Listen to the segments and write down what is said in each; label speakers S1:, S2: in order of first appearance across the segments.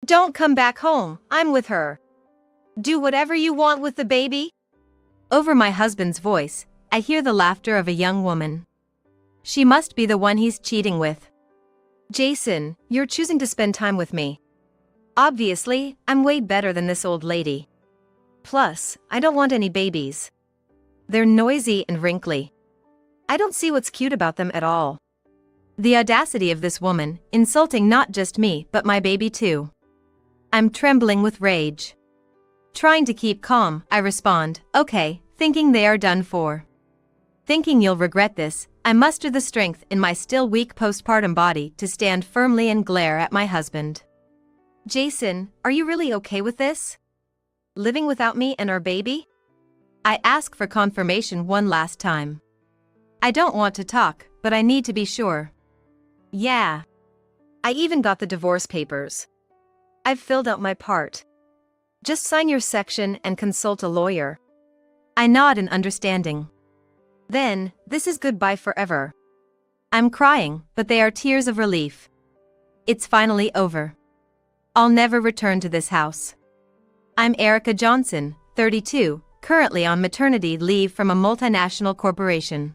S1: Don't come back home, I'm with her. Do whatever you want with the baby. Over my husband's voice, I hear the laughter of a young woman. She must be the one he's cheating with. Jason, you're choosing to spend time with me. Obviously, I'm way better than this old lady. Plus, I don't want any babies. They're noisy and wrinkly. I don't see what's cute about them at all. The audacity of this woman, insulting not just me but my baby too. I'm trembling with rage. Trying to keep calm, I respond, okay, thinking they are done for. Thinking you'll regret this, I muster the strength in my still weak postpartum body to stand firmly and glare at my husband. Jason, are you really okay with this? Living without me and our baby? I ask for confirmation one last time. I don't want to talk, but I need to be sure. Yeah. I even got the divorce papers. I've filled out my part. Just sign your section and consult a lawyer. I nod in understanding. Then, this is goodbye forever. I'm crying, but they are tears of relief. It's finally over. I'll never return to this house. I'm Erica Johnson, 32, currently on maternity leave from a multinational corporation.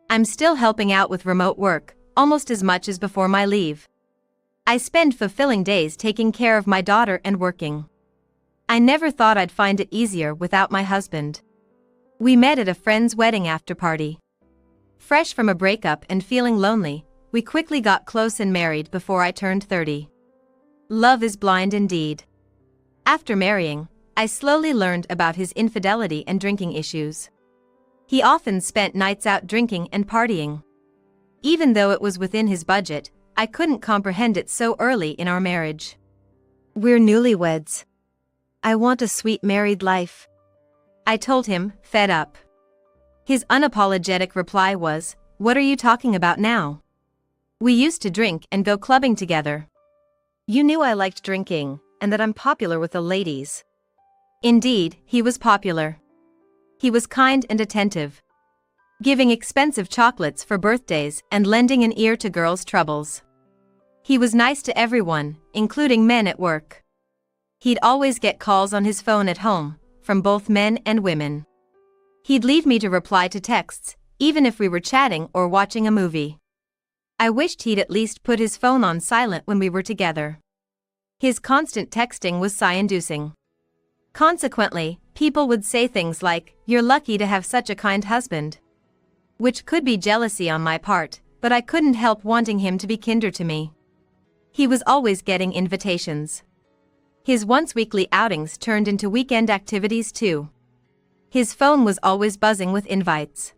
S1: I'm still helping out with remote work, almost as much as before my leave. I spend fulfilling days taking care of my daughter and working. I never thought I'd find it easier without my husband. We met at a friend's wedding after party. Fresh from a breakup and feeling lonely, we quickly got close and married before I turned 30. Love is blind indeed. After marrying, I slowly learned about his infidelity and drinking issues. He often spent nights out drinking and partying. Even though it was within his budget, I couldn't comprehend it so early in our marriage. We're newlyweds. I want a sweet married life. I told him, fed up. His unapologetic reply was, "What are you talking about now? We used to drink and go clubbing together. You knew I liked drinking, and that I'm popular with the ladies." Indeed, he was popular. He was kind and attentive, giving expensive chocolates for birthdays and lending an ear to girls' troubles. He was nice to everyone, including men at work. He'd always get calls on his phone at home, from both men and women. He'd leave me to reply to texts, even if we were chatting or watching a movie. I wished he'd at least put his phone on silent when we were together. His constant texting was sigh-inducing. Consequently, people would say things like, "You're lucky to have such a kind husband." Which could be jealousy on my part, but I couldn't help wanting him to be kinder to me. He was always getting invitations. His once-weekly outings turned into weekend activities too. His phone was always buzzing with invites.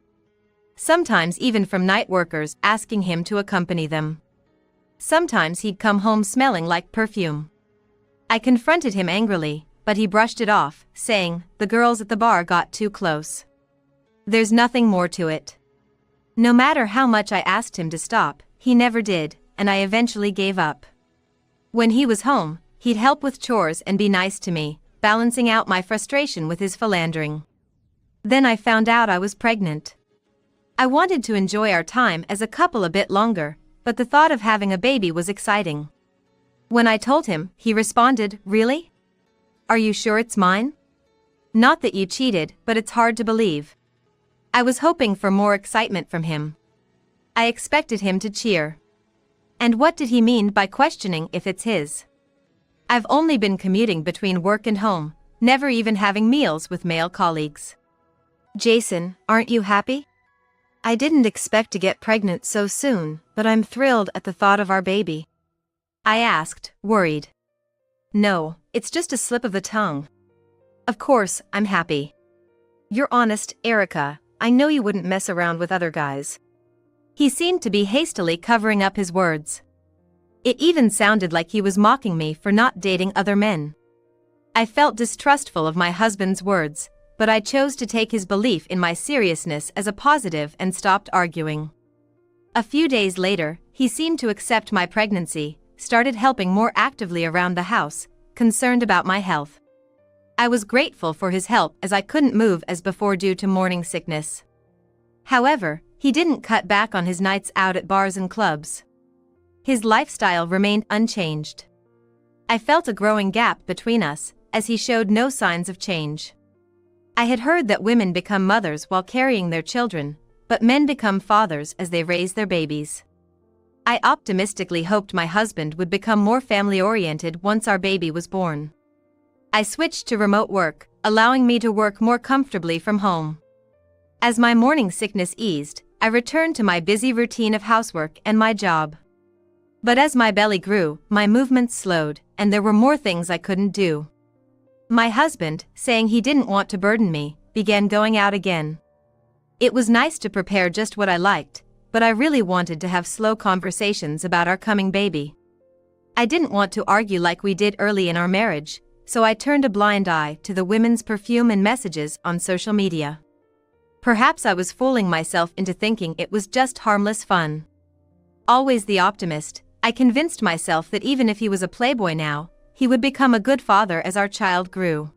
S1: Sometimes even from night workers asking him to accompany them. Sometimes he'd come home smelling like perfume. I confronted him angrily, but he brushed it off, saying, "The girls at the bar got too close. There's nothing more to it." No matter how much I asked him to stop, he never did, and I eventually gave up. When he was home, he'd help with chores and be nice to me, balancing out my frustration with his philandering. Then I found out I was pregnant. I wanted to enjoy our time as a couple a bit longer, but the thought of having a baby was exciting. When I told him, he responded, "Really? Are you sure it's mine? Not that you cheated, but it's hard to believe." I was hoping for more excitement from him. I expected him to cheer. And what did he mean by questioning if it's his? I've only been commuting between work and home, never even having meals with male colleagues. "Jason, aren't you happy? I didn't expect to get pregnant so soon, but I'm thrilled at the thought of our baby." I asked, worried. "No, it's just a slip of the tongue. Of course, I'm happy. You're honest, Erica. I know you wouldn't mess around with other guys." He seemed to be hastily covering up his words. It even sounded like he was mocking me for not dating other men. I felt distrustful of my husband's words, but I chose to take his belief in my seriousness as a positive and stopped arguing. A few days later, he seemed to accept my pregnancy, started helping more actively around the house, concerned about my health. I was grateful for his help as I couldn't move as before due to morning sickness. However, he didn't cut back on his nights out at bars and clubs. His lifestyle remained unchanged. I felt a growing gap between us, as he showed no signs of change. I had heard that women become mothers while carrying their children, but men become fathers as they raise their babies. I optimistically hoped my husband would become more family-oriented once our baby was born. I switched to remote work, allowing me to work more comfortably from home. As my morning sickness eased, I returned to my busy routine of housework and my job. But as my belly grew, my movements slowed, and there were more things I couldn't do. My husband, saying he didn't want to burden me, began going out again. It was nice to prepare just what I liked, but I really wanted to have slow conversations about our coming baby. I didn't want to argue like we did early in our marriage, so I turned a blind eye to the women's perfume and messages on social media. Perhaps I was fooling myself into thinking it was just harmless fun. Always the optimist, I convinced myself that even if he was a playboy now, he would become a good father as our child grew.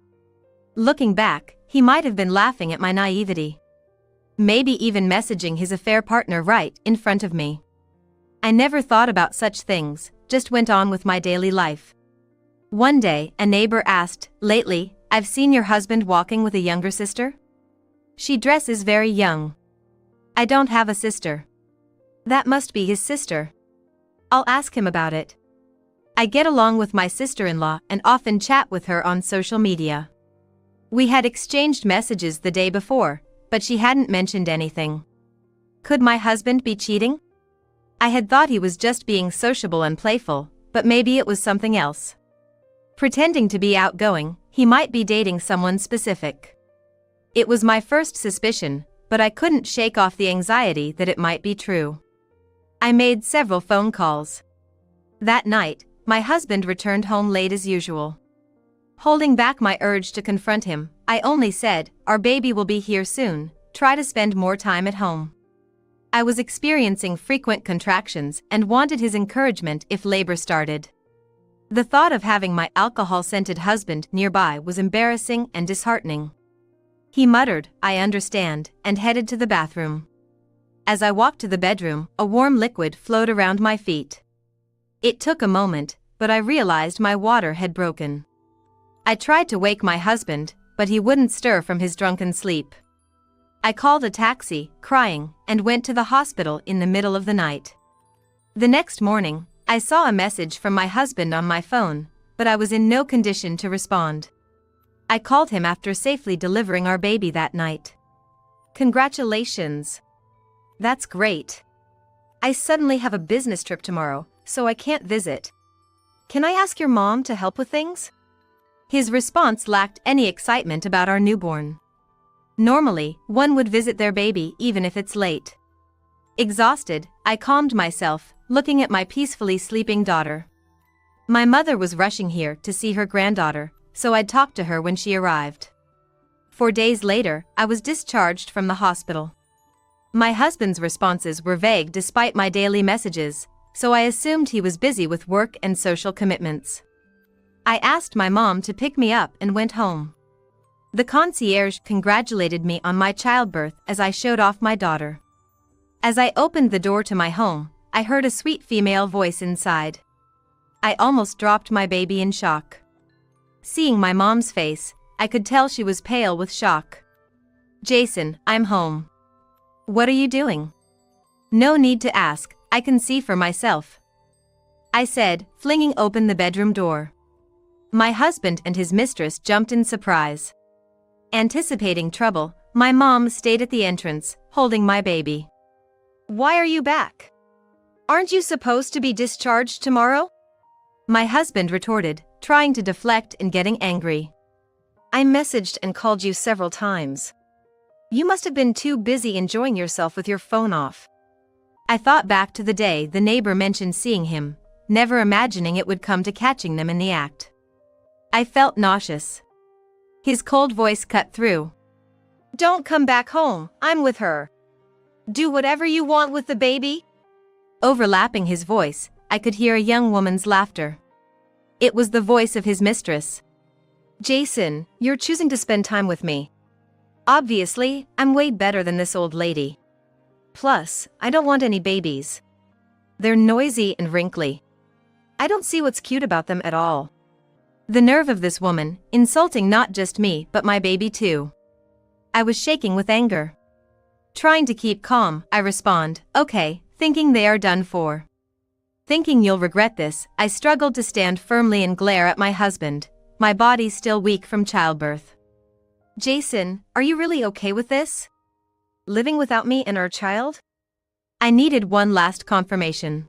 S1: Looking back, he might have been laughing at my naivety. Maybe even messaging his affair partner right in front of me. I never thought about such things, just went on with my daily life. One day, a neighbor asked, "Lately, I've seen your husband walking with a younger sister? She dresses very young." "I don't have a sister." "That must be his sister. I'll ask him about it." I get along with my sister-in-law and often chat with her on social media. We had exchanged messages the day before, but she hadn't mentioned anything. Could my husband be cheating? I had thought he was just being sociable and playful, but maybe it was something else. Pretending to be outgoing, he might be dating someone specific. It was my first suspicion, but I couldn't shake off the anxiety that it might be true. I made several phone calls. That night, my husband returned home late as usual. Holding back my urge to confront him, I only said, "Our baby will be here soon, try to spend more time at home." I was experiencing frequent contractions and wanted his encouragement if labor started. The thought of having my alcohol-scented husband nearby was embarrassing and disheartening. He muttered, "I understand," and headed to the bathroom. As I walked to the bedroom, a warm liquid flowed around my feet. It took a moment, but I realized my water had broken. I tried to wake my husband, but he wouldn't stir from his drunken sleep. I called a taxi, crying, and went to the hospital in the middle of the night. The next morning, I saw a message from my husband on my phone, but I was in no condition to respond. I called him after safely delivering our baby that night. "Congratulations. That's great. I suddenly have a business trip tomorrow, so I can't visit. Can I ask your mom to help with things?" His response lacked any excitement about our newborn. Normally, one would visit their baby even if it's late. Exhausted, I calmed myself, looking at my peacefully sleeping daughter. My mother was rushing here to see her granddaughter, so I'd talk to her when she arrived. 4 days later, I was discharged from the hospital. My husband's responses were vague despite my daily messages, so I assumed he was busy with work and social commitments. I asked my mom to pick me up and went home. The concierge congratulated me on my childbirth as I showed off my daughter. As I opened the door to my home, I heard a sweet female voice inside. I almost dropped my baby in shock. Seeing my mom's face, I could tell she was pale with shock. "Jason, I'm home." "What are you doing?" "No need to ask, I can see for myself," I said, flinging open the bedroom door. My husband and his mistress jumped in surprise. Anticipating trouble, my mom stayed at the entrance, holding my baby. "Why are you back? Aren't you supposed to be discharged tomorrow?" My husband retorted, trying to deflect and getting angry. "I messaged and called you several times. You must have been too busy enjoying yourself with your phone off." I thought back to the day the neighbor mentioned seeing him, never imagining it would come to catching them in the act. I felt nauseous. His cold voice cut through. "Don't come back home, I'm with her. Do whatever you want with the baby." Overlapping his voice, I could hear a young woman's laughter. It was the voice of his mistress. "Jason, you're choosing to spend time with me. Obviously, I'm way better than this old lady. Plus, I don't want any babies. They're noisy and wrinkly. I don't see what's cute about them at all." The nerve of this woman, insulting not just me but my baby too. I was shaking with anger. Trying to keep calm, I respond, okay, thinking they are done for. Thinking you'll regret this, I struggled to stand firmly and glare at my husband, my body still weak from childbirth. Jason, are you really okay with this? Living without me and our child? I needed one last confirmation.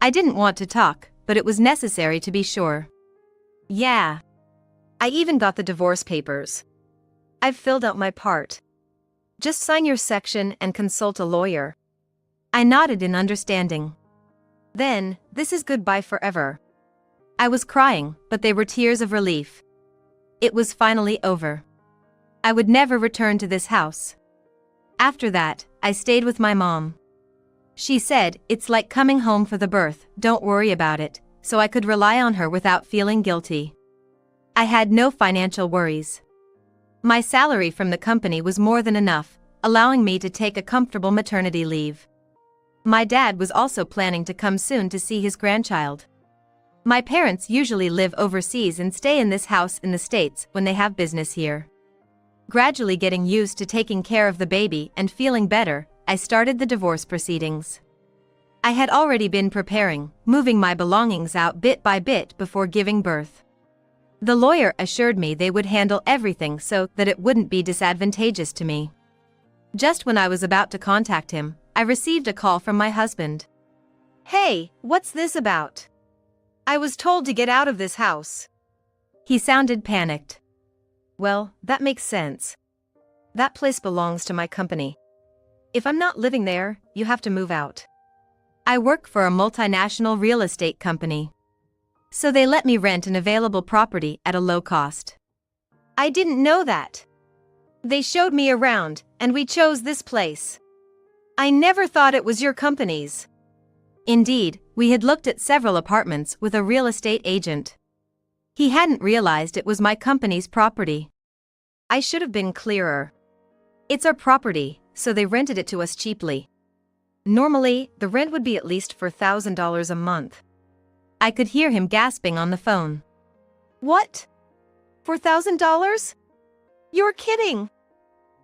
S1: I didn't want to talk, but it was necessary to be sure. Yeah. I even got the divorce papers. I've filled out my part. Just sign your section and consult a lawyer. I nodded in understanding. Then, this is goodbye forever. I was crying, but they were tears of relief. It was finally over. I would never return to this house. After that, I stayed with my mom. She said, it's like coming home for the birth, don't worry about it, so I could rely on her without feeling guilty. I had no financial worries. My salary from the company was more than enough, allowing me to take a comfortable maternity leave. My dad was also planning to come soon to see his grandchild. My parents usually live overseas and stay in this house in the States when they have business here. Gradually getting used to taking care of the baby and feeling better, I started the divorce proceedings. I had already been preparing, moving my belongings out bit by bit before giving birth. The lawyer assured me they would handle everything so that it wouldn't be disadvantageous to me. Just when I was about to contact him, I received a call from my husband. Hey, what's this about? I was told to get out of this house. He sounded panicked. Well, that makes sense. That place belongs to my company. If I'm not living there, you have to move out. I work for a multinational real estate company. So they let me rent an available property at a low cost. I didn't know that. They showed me around, and we chose this place. I never thought it was your company's. Indeed, we had looked at several apartments with a real estate agent. He hadn't realized it was my company's property. I should have been clearer. It's our property, so they rented it to us cheaply. Normally, the rent would be at least $4,000 a month. I could hear him gasping on the phone. What? $4,000? You're kidding!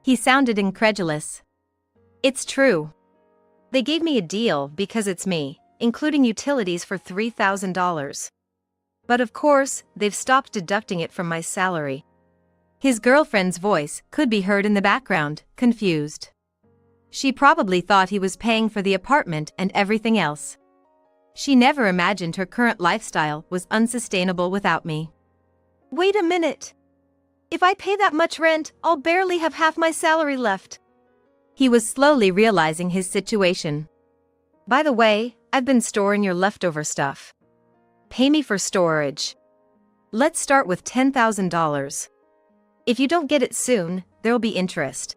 S1: He sounded incredulous. It's true. They gave me a deal because it's me, including utilities for $3,000. But of course, they've stopped deducting it from my salary. His girlfriend's voice could be heard in the background, confused. She probably thought he was paying for the apartment and everything else. She never imagined her current lifestyle was unsustainable without me. Wait a minute. If I pay that much rent, I'll barely have half my salary left. He was slowly realizing his situation. By the way, I've been storing your leftover stuff. Pay me for storage. Let's start with $10,000. If you don't get it soon, there'll be interest.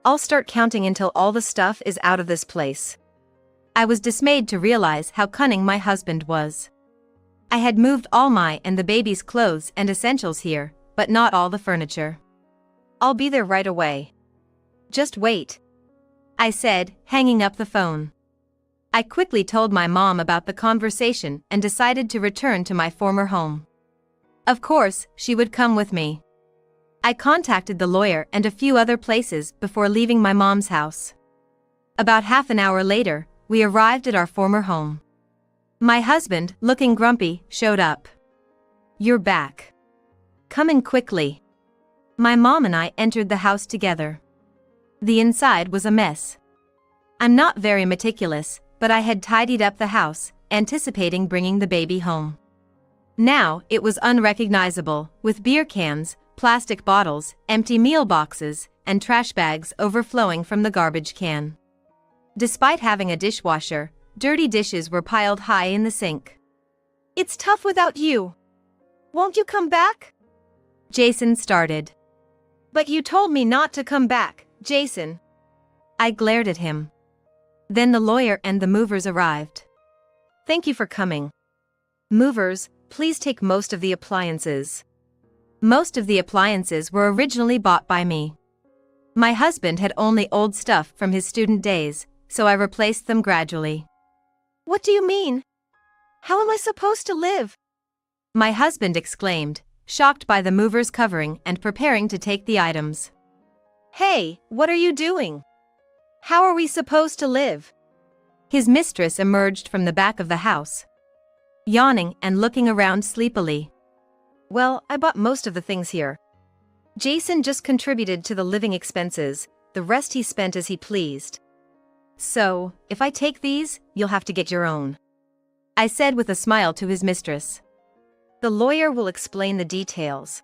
S1: I'll start counting until all the stuff is out of this place. I was dismayed to realize how cunning my husband was. I had moved all my and the baby's clothes and essentials here, but not all the furniture. I'll be there right away. Just wait, I said, hanging up the phone. I quickly told my mom about the conversation and decided to return to my former home. Of course, she would come with me. I contacted the lawyer and a few other places before leaving my mom's house. About half an hour later, we arrived at our former home. My husband, looking grumpy, showed up. You're back. Come in quickly. My mom and I entered the house together. The inside was a mess. I'm not very meticulous, but I had tidied up the house, anticipating bringing the baby home. Now, it was unrecognizable, with beer cans, plastic bottles, empty meal boxes, and trash bags overflowing from the garbage can. Despite having a dishwasher, dirty dishes were piled high in the sink. It's tough without you. Won't you come back? Jason started. But you told me not to come back, Jason. I glared at him. Then the lawyer and the movers arrived. Thank you for coming. Movers, please take most of the appliances. Most of the appliances were originally bought by me. My husband had only old stuff from his student days, so I replaced them gradually. What do you mean? How am I supposed to live? My husband exclaimed, shocked by the movers covering and preparing to take the items. Hey, what are you doing? How are we supposed to live? His mistress emerged from the back of the house, yawning and looking around sleepily. Well, I bought most of the things here. Jason just contributed to the living expenses, the rest he spent as he pleased. So, if I take these, you'll have to get your own, I said with a smile to his mistress. The lawyer will explain the details.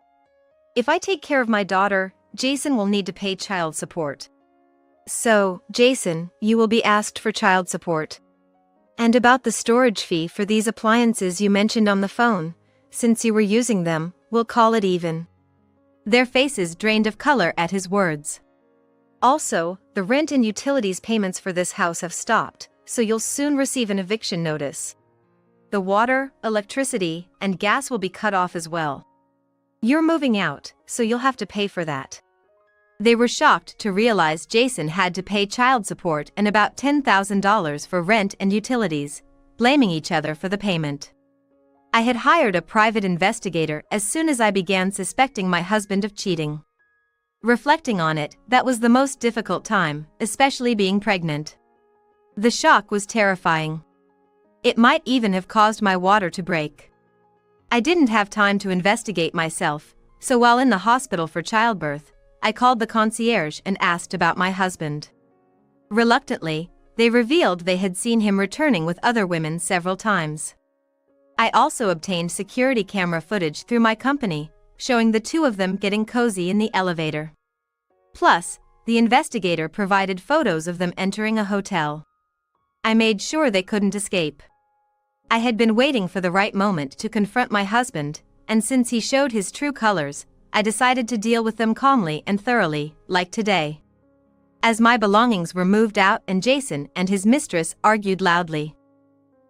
S1: If I take care of my daughter, Jason will need to pay child support. So, Jason, you will be asked for child support. And about the storage fee for these appliances you mentioned on the phone, since you were using them, we'll call it even. Their faces drained of color at his words. Also, the rent and utilities payments for this house have stopped, so you'll soon receive an eviction notice. The water, electricity, and gas will be cut off as well. You're moving out, so you'll have to pay for that. They were shocked to realize Jason had to pay child support and about $10,000 for rent and utilities, blaming each other for the payment. I had hired a private investigator as soon as I began suspecting my husband of cheating. Reflecting on it, that was the most difficult time, especially being pregnant. The shock was terrifying. It might even have caused my water to break. I didn't have time to investigate myself, so while in the hospital for childbirth, I called the concierge and asked about my husband. Reluctantly, they revealed they had seen him returning with other women several times. I also obtained security camera footage through my company, showing the two of them getting cozy in the elevator. Plus, the investigator provided photos of them entering a hotel. I made sure they couldn't escape. I had been waiting for the right moment to confront my husband, and since he showed his true colors, I decided to deal with them calmly and thoroughly, like today. As my belongings were moved out and Jason and his mistress argued loudly,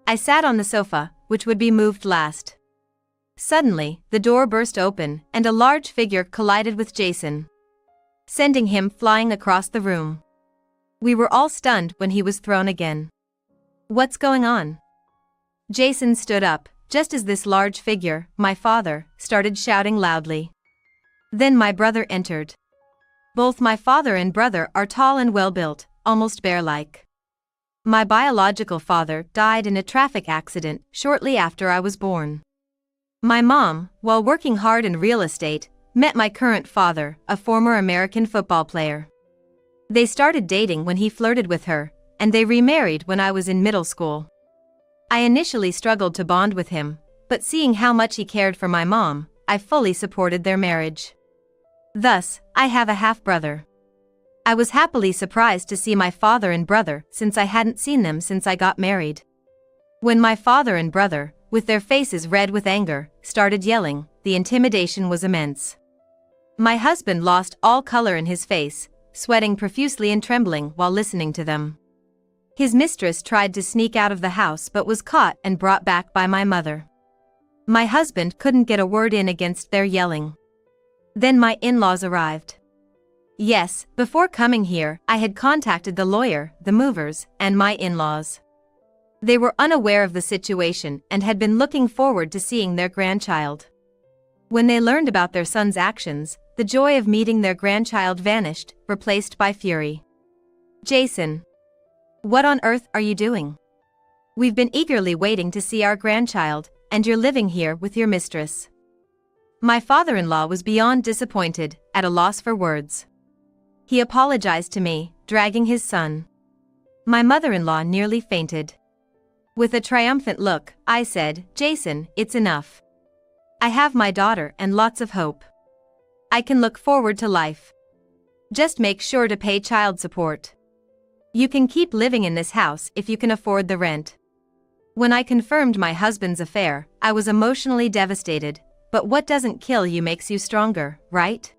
S1: I sat on the sofa, which would be moved last. Suddenly, the door burst open and a large figure collided with Jason, sending him flying across the room. We were all stunned when he was thrown again. What's going on? Jason stood up, just as this large figure, my father, started shouting loudly. Then my brother entered. Both my father and brother are tall and well-built, almost bear-like. My biological father died in a traffic accident shortly after I was born. My mom, while working hard in real estate, met my current father, a former American football player. They started dating when he flirted with her, and they remarried when I was in middle school. I initially struggled to bond with him, but seeing how much he cared for my mom, I fully supported their marriage. Thus, I have a half-brother. I was happily surprised to see my father and brother since I hadn't seen them since I got married. When my father and brother, with their faces red with anger, started yelling, the intimidation was immense. My husband lost all color in his face, sweating profusely and trembling while listening to them. His mistress tried to sneak out of the house but was caught and brought back by my mother. My husband couldn't get a word in against their yelling. Then my in-laws arrived. Yes, before coming here, I had contacted the lawyer, the movers, and my in-laws. They were unaware of the situation and had been looking forward to seeing their grandchild. When they learned about their son's actions, the joy of meeting their grandchild vanished, replaced by fury. Jason, what on earth are you doing? We've been eagerly waiting to see our grandchild, and you're living here with your mistress. My father-in-law was beyond disappointed, at a loss for words. He apologized to me, dragging his son. My mother-in-law nearly fainted. With a triumphant look, I said, Jason, it's enough. I have my daughter and lots of hope. I can look forward to life. Just make sure to pay child support. You can keep living in this house if you can afford the rent. When I confirmed my husband's affair, I was emotionally devastated, but what doesn't kill you makes you stronger, right?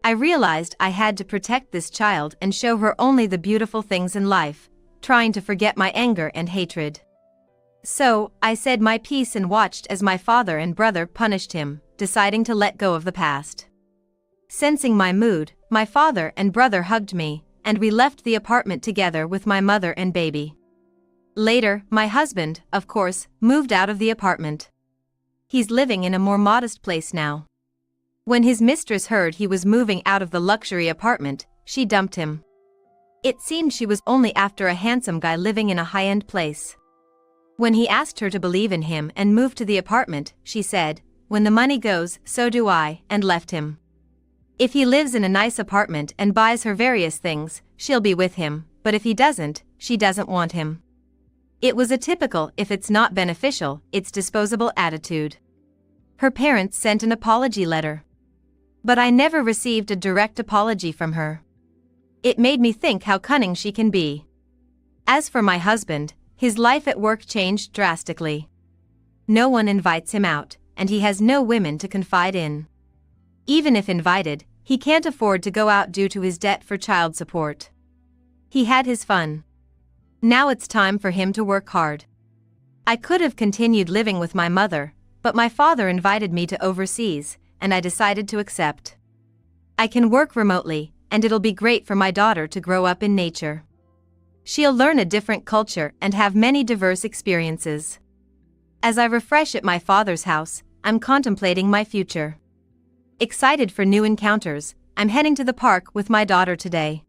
S1: I realized I had to protect this child and show her only the beautiful things in life, trying to forget my anger and hatred. So, I said my piece and watched as my father and brother punished him, deciding to let go of the past. Sensing my mood, my father and brother hugged me, and we left the apartment together with my mother and baby. Later, my husband, of course, moved out of the apartment. He's living in a more modest place now. When his mistress heard he was moving out of the luxury apartment, she dumped him. It seemed she was only after a handsome guy living in a high-end place. When he asked her to believe in him and move to the apartment, she said, "When the money goes, so do I," and left him. If he lives in a nice apartment and buys her various things, she'll be with him, but if he doesn't, she doesn't want him. It was a typical "if it's not beneficial, it's disposable" attitude. Her parents sent an apology letter. But I never received a direct apology from her. It made me think how cunning she can be. As for my husband, his life at work changed drastically. No one invites him out, and he has no women to confide in. Even if invited, he can't afford to go out due to his debt for child support. He had his fun. Now it's time for him to work hard. I could have continued living with my mother, but my father invited me to overseas, and I decided to accept. I can work remotely, and it'll be great for my daughter to grow up in nature. She'll learn a different culture and have many diverse experiences. As I refresh at my father's house, I'm contemplating my future. Excited for new encounters, I'm heading to the park with my daughter today.